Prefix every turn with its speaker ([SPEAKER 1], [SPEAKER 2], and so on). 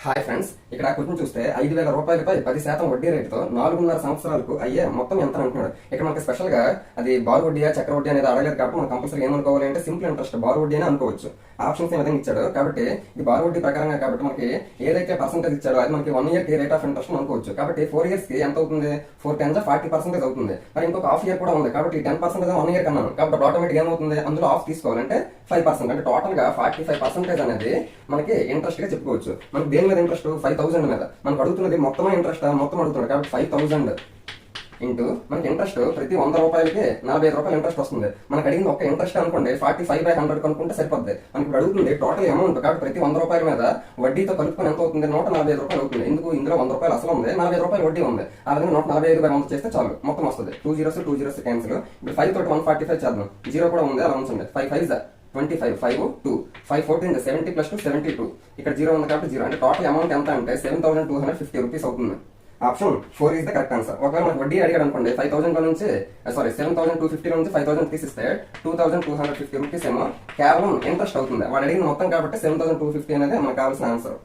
[SPEAKER 1] Hi friends, ఇక్కడ question చూస్తే 5,000 రూపాయలపై 10% వడ్డీ రేటుతో 4.5 సంవత్సరాలకు అయ్యే మొత్తం ఎంత అంటున్నాడు. ఇక్కడ మనకి స్పెషల్ గా అది బారు వడ్డీ చక్ర వడ్డీ అనేది అడగలేదు కాబట్టి మనం కంపల్సరీ ఏమనుకోవాలి అంటే సింపుల్ ఇంట్రెస్ట్ బారు వడ్డీ అని అనుకోవచ్చు. ఆప్షన్స్ ఏ విధంగా ఇచ్చాడు కాబట్టి ఇది బారు వడ్డీ ప్రకారంగా కాబట్టి మనకి ఏదైతే పర్సెంటేజ్ ఇచ్చాడో అది మనకి 1 year కి రేట్ ఆఫ్ ఇంట్రెస్ట్ అనుకోవచ్చు. కాబట్టి 4 years కి ఎంత అవుతుంది? 4 10 40% అవుతుంది. మరి ఇంకొక హాఫ్ ఇయర్ కూడా ఉంది కాబట్టి 10% 1 year కన్నాను కాబట్టి ఆటోమేటిక్ ఏమవుతుంది, అందులో ఆఫ్ తీసుకోవాలంటే 5%. అంటే టోటల్ గా 45% అనేది మనకి ఇంట్రెస్ట్ గా చెప్పుకోవచ్చు. మనకి దేని మీద ఇంట్రెస్ట్? 5,000 మీద. మనకు అడుగుతున్నది మొత్తం ఇంట్రెస్ట్ మొత్తం అడుగుతున్నాడు కాబట్టి 5,000 ఇంటూ మనకి ఇంట్రెస్ట్ ప్రతి 100 రూపాయలకి 45 రూపాయలు ఇంట్రెస్ట్ వస్తుంది. మనకు అడిగింది ఒక ఇంట్రెస్ట్ అనుకోండి 45/100 కనుక్కుంటే సరిపోద్ది. మనకి ఇప్పుడు అడుగుతుంది టోటల్ అమౌంట్ కాబట్టి ప్రతి 100 రూపాయల మీద వడ్డీతో కలుపుకొని ఎంత అవుతుంది? 145 రూపాయలు అవుతుంది. ఎందుకు? ఇందులో 100 రూపాయలు అసలు ఉంది, 45 రూపాయలు వడ్డీ ఉంది. ఆ విధంగా 145/100 చేస్తే చాలు మొత్తం వస్తుంది. 2 zeros క్యాన్సిల్. ఇప్పుడు 5 తోటి 145 చేద్దాం. 0 కూడా ఉంది, అలా ఉంచండి. 5 5 25 5 2 5 14 70 + 2 72. ఇక్కడ 0 ఉంది కాబట్టి 0. అంటే టోటల్ అమౌంట్ ఎంత అంటే 7,250 రూపీస్ అవుతుంది. Option 4 is the correct answer. ఒకవేళ మనకు వడ్డీ అడిగాడు అనుకోండి 5,000 నుంచి 7,250 నుంచి 5,000 తీసిస్తే 2,250 రూపీస్ ఏమో కేవలం ఇంట్రెస్ట్ అవుతుంది. వాడు అడిగిన మొత్తం కాబట్టి 7,250 అనేది మనకు కావాల్సిన ఆన్సర్.